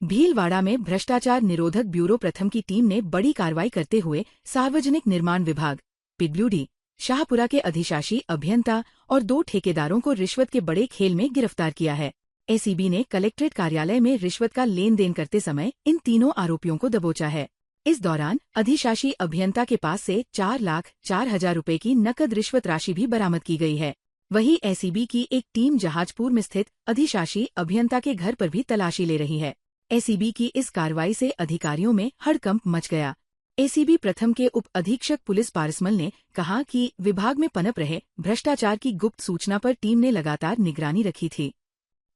भीलवाड़ा में भ्रष्टाचार निरोधक ब्यूरो प्रथम की टीम ने बड़ी कार्रवाई करते हुए सार्वजनिक निर्माण विभाग पीडब्ल्यूडी शाहपुरा के अधिशासी अभियंता और 2 ठेकेदारों को रिश्वत के बड़े खेल में गिरफ्तार किया है। एसीबी ने कलेक्ट्रेट कार्यालय में रिश्वत का लेन देन करते समय इन तीनों आरोपियों को दबोचा है। इस दौरान अधिशासी अभियंता के पास से 4,04,000 रुपए की नकद रिश्वत राशि भी बरामद की गई है। वहीं एसीबी की एक टीम जहाजपुर में स्थित अधिशासी अभियंता के घर पर भी तलाशी ले रही है। एसीबी की इस कार्रवाई से अधिकारियों में हड़कंप मच गया। एसीबी प्रथम के उप अधीक्षक पुलिस पारसमल ने कहा कि विभाग में पनप रहे भ्रष्टाचार की गुप्त सूचना पर टीम ने लगातार निगरानी रखी थी।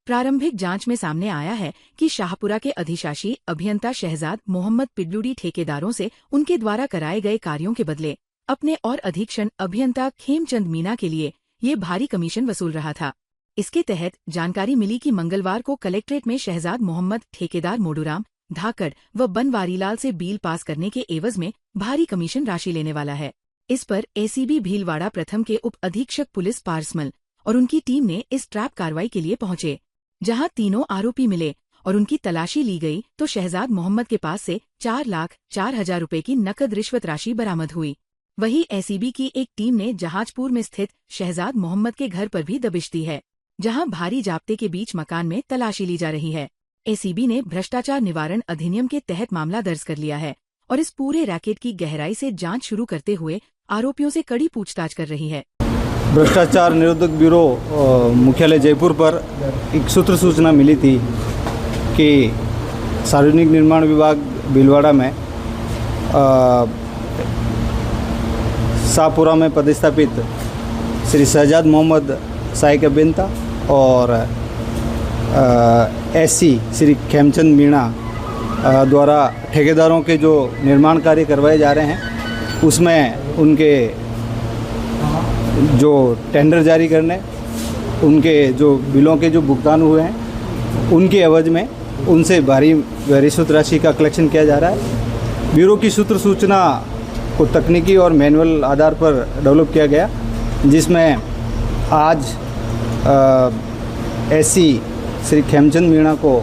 प्रारंभिक जांच में सामने आया है कि शाहपुरा के अधिशासी अभियंता शहजाद मोहम्मद पीडब्ल्यूडी ठेकेदारों से उनके द्वारा कराए गए कार्यों के बदले अपने और अधीक्षण अभियंता खेमचंद मीणा के लिए ये भारी कमीशन वसूल रहा था। इसके तहत जानकारी मिली कि मंगलवार को कलेक्ट्रेट में शहजाद मोहम्मद ठेकेदार मोडूराम धाकड़ व बनवारीलाल से बिल पास करने के एवज में भारी कमीशन राशि लेने वाला है। इस पर एसीबी भीलवाड़ा प्रथम के उप अधीक्षक पुलिस पारसमल और उनकी टीम ने इस ट्रैप कार्रवाई के लिए पहुंचे। जहां तीनों आरोपी मिले और उनकी तलाशी ली गई तो शहजाद मोहम्मद के पास से 4,04,000 रुपए की नकद रिश्वत राशि बरामद हुई। वहीं एसीबी की एक टीम ने जहाजपुर में स्थित शहजाद मोहम्मद के घर पर भी दबिश दी है, जहां भारी जाप्ते के बीच मकान में तलाशी ली जा रही है। एसीबी ने भ्रष्टाचार निवारण अधिनियम के तहत मामला दर्ज कर लिया है और इस पूरे रैकेट की गहराई से जांच शुरू करते हुए आरोपियों से कड़ी पूछताछ कर रही है। भ्रष्टाचार निरोधक ब्यूरो मुख्यालय जयपुर पर एक सूत्र सूचना मिली थी कि सार्वजनिक निर्माण विभाग भीलवाड़ा में शाहपुरा में पदस्थापित श्री शहजाद मोहम्मद साइक अभियंता और एससी श्री खेमचंद मीणा द्वारा ठेकेदारों के जो निर्माण कार्य करवाए जा रहे हैं उसमें उनके जो टेंडर जारी करने, उनके जो बिलों के जो भुगतान हुए हैं उनके एवज में उनसे भारी रिश्वत राशि का कलेक्शन किया जा रहा है। ब्यूरो की सूत्र सूचना को तकनीकी और मैनुअल आधार पर डेवलप किया गया, जिसमें आज एससी श्री खेमचंद मीणा को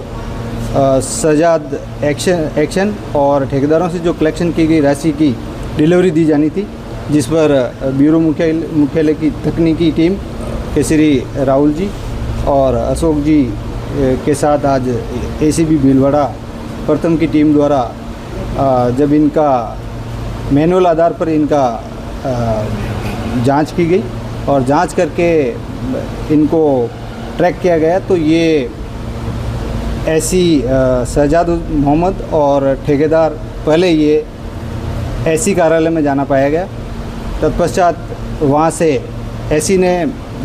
शहजाद एक्शन और ठेकेदारों से जो कलेक्शन की गई राशि की डिलीवरी दी जानी थी, जिस पर ब्यूरो मुख्यालय की तकनीकी टीम के श्री राहुल जी और अशोक जी के साथ आज एसीबी भीलवाड़ा प्रथम की टीम द्वारा जब इनका मैनुअल आधार पर इनका जांच की गई और जांच करके इनको ट्रैक किया गया तो ये ऐसी शहजाद मोहम्मद और ठेकेदार पहले ये एसी कार्यालय में जाना पाया गया। तत्पश्चात वहाँ से एसी ने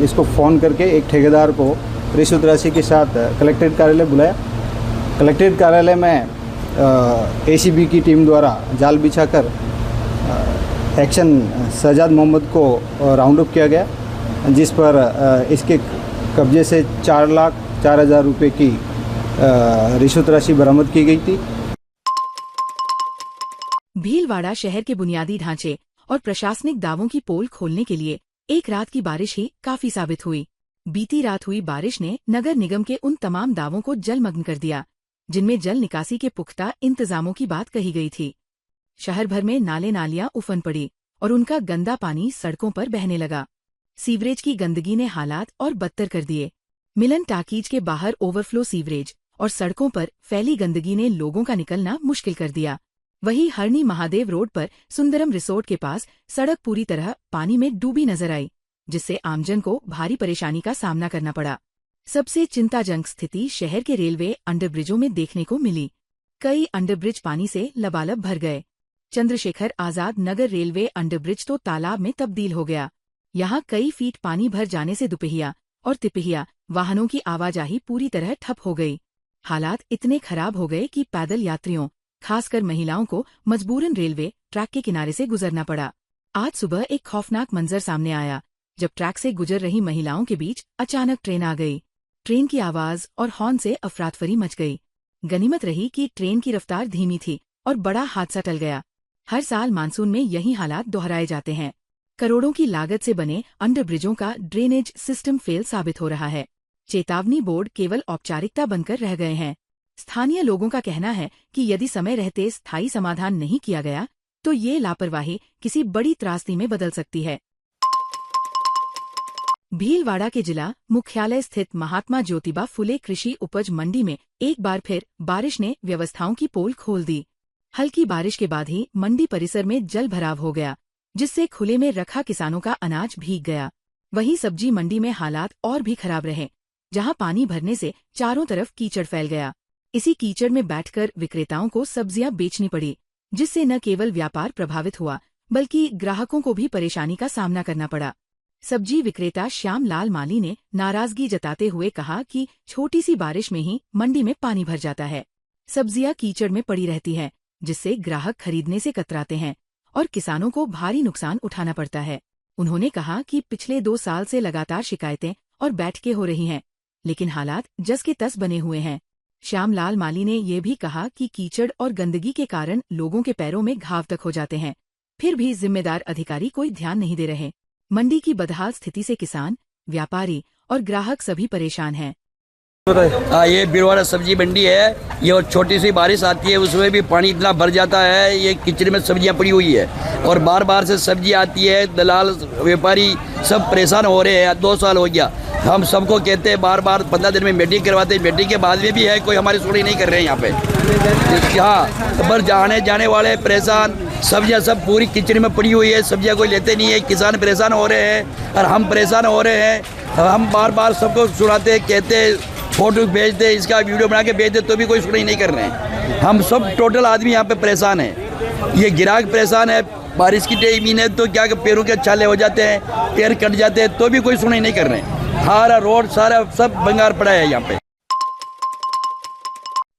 इसको फ़ोन करके एक ठेकेदार को रिश्वत राशि के साथ कलेक्ट्रेट कार्यालय बुलाया। कलेक्ट्रेट कार्यालय में एसीबी की टीम द्वारा जाल बिछाकर एक्शन शहजाद मोहम्मद को राउंड अप किया गया, जिस पर इसके कब्जे से 4,04,000 रुपये की रिश्वत राशि बरामद की गई थी। भीलवाड़ा शहर के बुनियादी ढांचे और प्रशासनिक दावों की पोल खोलने के लिए एक रात की बारिश ही काफी साबित हुई। बीती रात हुई बारिश ने नगर निगम के उन तमाम दावों को जलमग्न कर दिया जिनमें जल निकासी के पुख्ता इंतजामों की बात कही गई थी। शहर भर में नाले नालियां उफन पड़ी और उनका गंदा पानी सड़कों पर बहने लगा। सीवरेज की गंदगी ने हालात और बदतर कर दिए। मिलन टाकीज के बाहर ओवरफ्लो सीवरेज और सड़कों पर फैली गंदगी ने लोगों का निकलना मुश्किल कर दिया। वहीं हरणी महादेव रोड पर सुंदरम रिसोर्ट के पास सड़क पूरी तरह पानी में डूबी नजर आई, जिससे आमजन को भारी परेशानी का सामना करना पड़ा। सबसे चिंताजनक स्थिति शहर के रेलवे अंडरब्रिजों में देखने को मिली। कई अंडरब्रिज पानी से लबालब भर गए। चंद्रशेखर आजाद नगर रेलवे अंडरब्रिज तो तालाब में तब्दील हो गया। यहाँ कई फीट पानी भर जाने से दुपहिया और तिपहिया वाहनों की आवाजाही पूरी तरह ठप हो गई। हालात इतने खराब हो गए कि पैदल यात्रियों, खासकर महिलाओं को मजबूरन रेलवे ट्रैक के किनारे से गुजरना पड़ा। आज सुबह एक खौफनाक मंजर सामने आया जब ट्रैक से गुजर रही महिलाओं के बीच अचानक ट्रेन आ गई। ट्रेन की आवाज और हॉर्न से अफरातफरी मच गई। गनीमत रही कि ट्रेन की रफ्तार धीमी थी और बड़ा हादसा टल गया। हर साल मानसून में यही हालात दोहराए जाते हैं। करोड़ों की लागत से बने अंडरब्रिजों का ड्रेनेज सिस्टम फेल साबित हो रहा है। चेतावनी बोर्ड केवल औपचारिकता बनकर रह गए हैं। स्थानीय लोगों का कहना है कि यदि समय रहते स्थायी समाधान नहीं किया गया तो ये लापरवाही किसी बड़ी त्रासदी में बदल सकती है। भीलवाड़ा के जिला मुख्यालय स्थित महात्मा ज्योतिबा फुले कृषि उपज मंडी में एक बार फिर बारिश ने व्यवस्थाओं की पोल खोल दी। हल्की बारिश के बाद ही मंडी परिसर में जल भराव हो गया, जिससे खुले में रखा किसानों का अनाज भीग गया। वहीं सब्जी मंडी में हालात और भी खराब रहे, जहां पानी भरने से चारों तरफ कीचड़ फैल गया। इसी कीचड़ में बैठकर विक्रेताओं को सब्जियां बेचनी पड़ी, जिससे न केवल व्यापार प्रभावित हुआ बल्कि ग्राहकों को भी परेशानी का सामना करना पड़ा। सब्जी विक्रेता श्याम लाल माली ने नाराजगी जताते हुए कहा कि छोटी सी बारिश में ही मंडी में पानी भर जाता है, सब्जियां कीचड़ में पड़ी रहती हैं, जिससे ग्राहक खरीदने से कतराते हैं और किसानों को भारी नुकसान उठाना पड़ता है। उन्होंने कहा कि पिछले 2 साल से लगातार शिकायतें और बैठकें हो रही हैं, लेकिन हालात जस के तस बने हुए हैं। श्याम लाल माली ने ये भी कहा कि कीचड़ और गंदगी के कारण लोगों के पैरों में घाव तक हो जाते हैं, फिर भी जिम्मेदार अधिकारी कोई ध्यान नहीं दे रहे। मंडी की बदहाल स्थिति से किसान, व्यापारी और ग्राहक सभी परेशान हैं। ये भीलवाड़ा सब्जी मंडी है। ये और छोटी सी बारिश आती है उसमें भी पानी इतना भर जाता है, ये कीचड़ में सब्जियां पड़ी हुई है और बार बार से सब्जी आती है। दलाल व्यापारी सब परेशान हो रहे हैं। 2 साल हो गया, हम सबको कहते हैं बार बार 15 दिन में मीटिंग करवाते हैं, मीटिंग के बाद में भी है कोई हमारी सुनवाई नहीं कर रहे हैं। यहाँ पे यहाँ पर जाने वाले परेशान, सब्जियां सब पूरी कीचड़ में पड़ी हुई है, सब्जियां कोई लेते नहीं है। किसान परेशान हो रहे हैं और हम परेशान हो रहे हैं। हम बार बार सबको सुनाते कहते फोटो भेज दे, इसका वीडियो बना के भेज दे, तो भी कोई सुनाई नहीं कर रहे हैं। हम सब टोटल आदमी यहाँ पे परेशान हैं। ये ग्राहक परेशान है। बारिश की टाइम है तो क्या पैरों के छाले हो जाते हैं, पैर कट जाते हैं, तो भी कोई सुनाई नहीं कर रहे हैं। सारा रोड सारा सब बंगार पड़ा है यहाँ पे।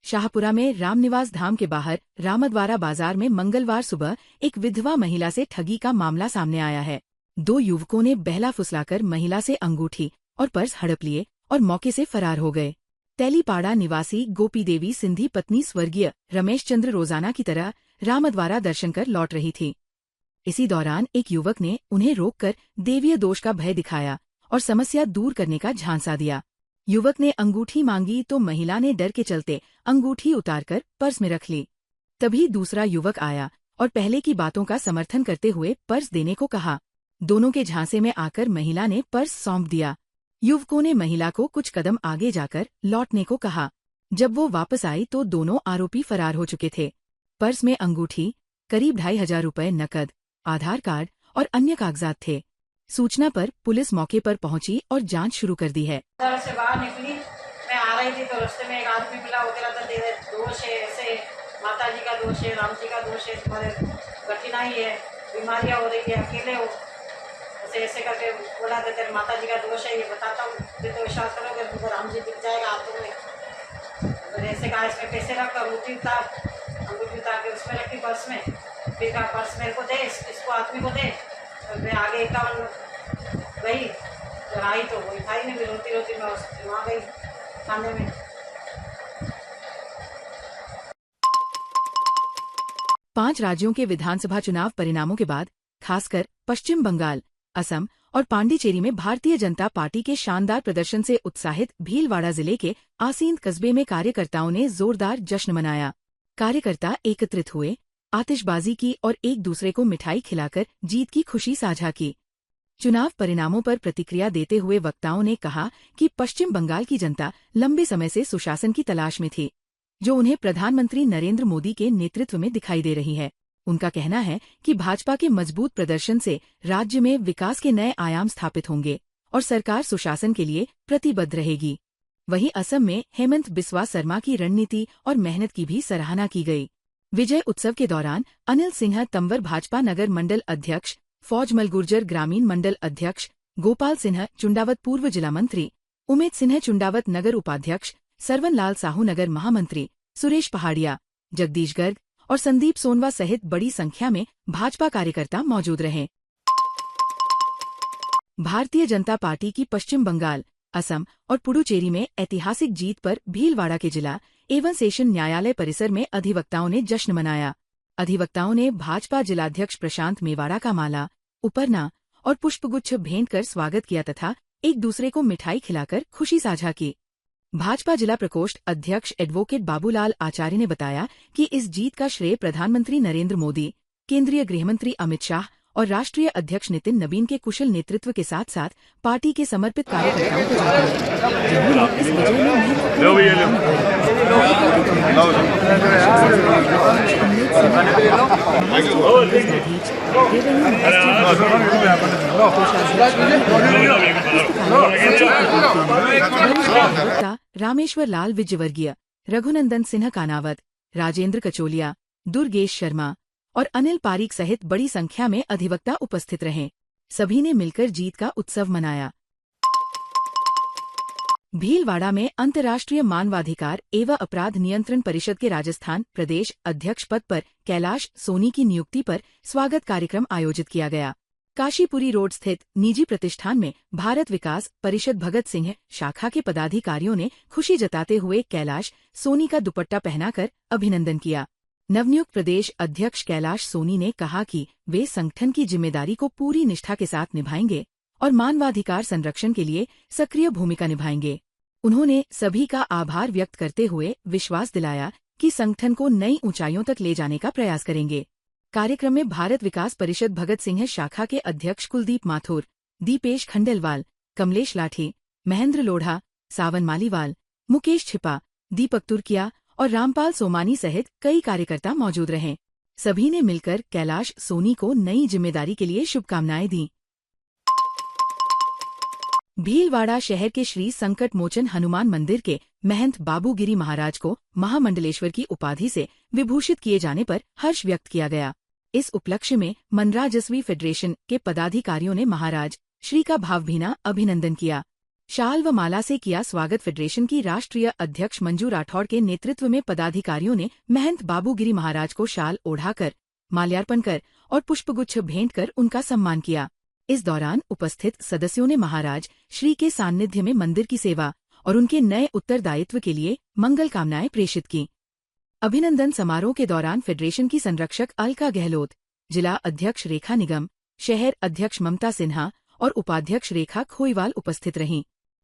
शाहपुरा में रामनिवास धाम के बाहर रामद्वारा बाजार में मंगलवार सुबह एक विधवा महिला से ठगी का मामला सामने आया है। 2 युवकों ने बहला फुसलाकर महिला से अंगूठी और पर्स हड़प लिए और मौके से फरार हो गए। तेलीपाड़ा निवासी गोपी देवी सिंधी पत्नी स्वर्गीय रमेश चंद्र रोजाना की तरह रामद्वारा दर्शन कर लौट रही थी। इसी दौरान एक युवक ने उन्हें रोककर देवीय दोष का भय दिखाया और समस्या दूर करने का झांसा दिया। युवक ने अंगूठी मांगी तो महिला ने डर के चलते अंगूठी उतारकर पर्स में रख ली। तभी दूसरा युवक आया और पहले की बातों का समर्थन करते हुए पर्स देने को कहा। दोनों के झांसे में आकर महिला ने पर्स सौंप दिया। युवकों ने महिला को कुछ कदम आगे जाकर लौटने को कहा। जब वो वापस आई तो दोनों आरोपी फरार हो चुके थे। पर्स में अंगूठी, करीब 2500 रुपए नकद, आधार कार्ड और अन्य कागजात थे। सूचना पर पुलिस मौके पर पहुंची और जांच शुरू कर दी है। घर से बाहर निकली, मैं आ रही थी तो रास्ते में एक आदमी मिला, वो कह रहा था दोष है, ऐसे माता जी का दोष है, राम जी का दोष है, तुम्हारे कठिनाई है, बीमारियां हो रही है, अकेले हो, ऐसे करके बोला था तेरे माता जी का दोष है, ये बताता हूँ, फिर तो विश्वास करोगे तुमको राम जी दिख जाएगा हाथों में। तो ऐसे कहा इसमें पैसे रख, अंगूठी उतार के उसमें रखी पर्स में। फिर कहा पर्स मेरे को दे, इसको आदमी को दे। तो मैं आगे 51 गई तो आई तो वही था ही नहीं। रोती रोती मैं वहाँ गई थाने में। 5 राज्यों के विधानसभा चुनाव परिणामों के बाद खासकर पश्चिम बंगाल, असम और पांडिचेरी में भारतीय जनता पार्टी के शानदार प्रदर्शन से उत्साहित भीलवाड़ा जिले के आसींद कस्बे में कार्यकर्ताओं ने जोरदार जश्न मनाया। कार्यकर्ता एकत्रित हुए, आतिशबाजी की और एक दूसरे को मिठाई खिलाकर जीत की खुशी साझा की। चुनाव परिणामों पर प्रतिक्रिया देते हुए वक्ताओं ने कहा कि पश्चिम बंगाल की जनता लंबे समय से सुशासन की तलाश में थी, जो उन्हें प्रधानमंत्री नरेंद्र मोदी के नेतृत्व में दिखाई दे रही है। उनका कहना है कि भाजपा के मजबूत प्रदर्शन से राज्य में विकास के नए आयाम स्थापित होंगे और सरकार सुशासन के लिए प्रतिबद्ध रहेगी। वहीं असम में हेमंत बिस्वा शर्मा की रणनीति और मेहनत की भी सराहना की गई। विजय उत्सव के दौरान अनिल सिन्हा तंवर भाजपा नगर मंडल अध्यक्ष, फौजमल गुर्जर ग्रामीण मंडल अध्यक्ष, गोपाल सिन्हा चुंडावत पूर्व जिला मंत्री, उमेद सिन्हा चुंडावत नगर उपाध्यक्ष, सरवन लाल साहू नगर महामंत्री, सुरेश पहाड़िया, जगदीश गर्ग और संदीप सोनवा सहित बड़ी संख्या में भाजपा कार्यकर्ता मौजूद रहे। भारतीय जनता पार्टी की पश्चिम बंगाल, असम और पुडुचेरी में ऐतिहासिक जीत पर भीलवाड़ा के जिला एवं सेशन न्यायालय परिसर में अधिवक्ताओं ने जश्न मनाया। अधिवक्ताओं ने भाजपा जिलाध्यक्ष प्रशांत मेवाड़ा का माला, उपरना और पुष्पगुच्छ भेंट कर स्वागत किया तथा एक दूसरे को मिठाई खिलाकर खुशी साझा की। भाजपा जिला प्रकोष्ठ अध्यक्ष एडवोकेट बाबूलाल आचार्य ने बताया कि इस जीत का श्रेय प्रधानमंत्री नरेंद्र मोदी, केंद्रीय गृहमंत्री अमित शाह और राष्ट्रीय अध्यक्ष नितिन नबीन के कुशल नेतृत्व के साथ साथ पार्टी के समर्पित कार्यकर्ताओं को जाता है, जिन्होंने इस विजय में रामेश्वर लाल विजयवर्गीय, रघुनंदन सिन्हा कानावत, राजेंद्र कचोलिया, दुर्गेश शर्मा और अनिल पारीक सहित बड़ी संख्या में अधिवक्ता उपस्थित रहे। सभी ने मिलकर जीत का उत्सव मनाया। भीलवाड़ा में अंतर्राष्ट्रीय मानवाधिकार एवं अपराध नियंत्रण परिषद के राजस्थान प्रदेश अध्यक्ष पद पर कैलाश सोनी की नियुक्ति पर स्वागत कार्यक्रम आयोजित किया गया। काशीपुरी रोड स्थित निजी प्रतिष्ठान में भारत विकास परिषद भगत सिंह शाखा के पदाधिकारियों ने खुशी जताते हुए कैलाश सोनी का दुपट्टा पहनाकर अभिनंदन किया। नवनियुक्त प्रदेश अध्यक्ष कैलाश सोनी ने कहा कि वे संगठन की जिम्मेदारी को पूरी निष्ठा के साथ निभाएंगे और मानवाधिकार संरक्षण के लिए सक्रिय भूमिका निभाएंगे। उन्होंने सभी का आभार व्यक्त करते हुए विश्वास दिलाया कि संगठन को नई ऊंचाइयों तक ले जाने का प्रयास करेंगे। कार्यक्रम में भारत विकास परिषद भगत सिंह शाखा के अध्यक्ष कुलदीप माथुर, दीपेश खंडेलवाल, कमलेश लाठी, महेंद्र लोढ़ा, सावन मालीवाल, मुकेश छिपा, दीपक तुर्किया और रामपाल सोमानी सहित कई कार्यकर्ता मौजूद रहे। सभी ने मिलकर कैलाश सोनी को नई जिम्मेदारी के लिए शुभकामनाएं दी। भीलवाड़ा शहर के श्री संकट मोचन हनुमान मंदिर के महंत बाबूगिरी महाराज को महामंडलेश्वर की उपाधि से विभूषित किए जाने पर हर्ष व्यक्त किया गया। इस उपलक्ष्य में मनराजस्वी फेडरेशन के पदाधिकारियों ने महाराज श्री का भावभीना अभिनंदन किया। शाल व माला से किया स्वागत। फेडरेशन की राष्ट्रीय अध्यक्ष मंजू राठौड़ के नेतृत्व में पदाधिकारियों ने महंत बाबूगिरी महाराज को शाल ओढ़ाकर, माल्यार्पण कर और पुष्पगुच्छ भेंट कर उनका सम्मान किया। इस दौरान उपस्थित सदस्यों ने महाराज श्री के सान्निध्य में मंदिर की सेवा और उनके नए उत्तरदायित्व के लिए मंगल कामनाएं प्रेषित की। अभिनंदन समारोह के दौरान फेडरेशन की संरक्षक अलका गहलोत, जिला अध्यक्ष रेखा निगम, शहर अध्यक्ष ममता सिन्हा और उपाध्यक्ष रेखा खोईवाल उपस्थित रहीं।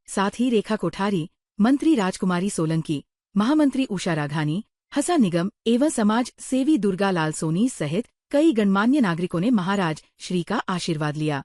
साथ ही रेखा कोठारी, मंत्री राजकुमारी सोलंकी, महामंत्री उषा राघानी, हसा निगम एवं समाज सेवी दुर्गा लाल सोनी सहित कई गणमान्य नागरिकों ने महाराज श्री का आशीर्वाद लिया।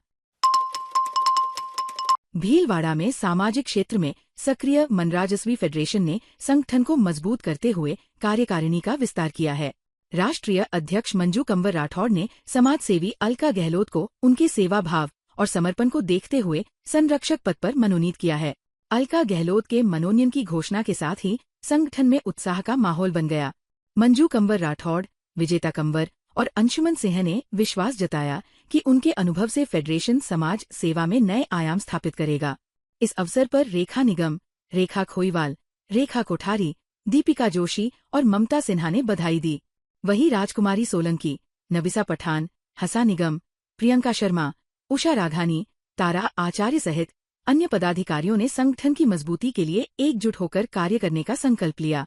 भीलवाड़ा में सामाजिक क्षेत्र में सक्रिय मनराजस्वी फेडरेशन ने संगठन को मजबूत करते हुए कार्यकारिणी का विस्तार किया है। राष्ट्रीय अध्यक्ष मंजू कंवर राठौड़ ने समाजसेवी अलका गहलोत को उनके सेवा भाव और समर्पण को देखते हुए संरक्षक पद पर मनोनीत किया है। अलका गहलोत के मनोनयन की घोषणा के साथ ही संगठन में उत्साह का माहौल बन गया। मंजू कंवर राठौड़, विजेता कंवर और अंशुमन सिंह ने विश्वास जताया कि उनके अनुभव से फेडरेशन समाज सेवा में नए आयाम स्थापित करेगा। इस अवसर पर रेखा निगम, रेखा खोईवाल, रेखा कोठारी, दीपिका जोशी और ममता सिन्हा ने बधाई दी। वहीं राजकुमारी सोलंकी, नबिसा पठान, हसा निगम, प्रियंका शर्मा, उषा राघानी, तारा आचार्य सहित अन्य पदाधिकारियों ने संगठन की मजबूती के लिए एकजुट होकर कार्य करने का संकल्प लिया।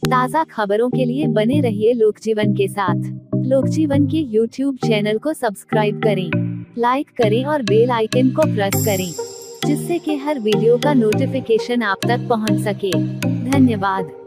ताज़ा खबरों के लिए बने रहिए लोकजीवन के साथ। लोकजीवन के YouTube चैनल को सब्सक्राइब करें, लाइक करें और बेल आइकन को प्रेस करें, जिससे कि हर वीडियो का नोटिफिकेशन आप तक पहुंच सके। धन्यवाद।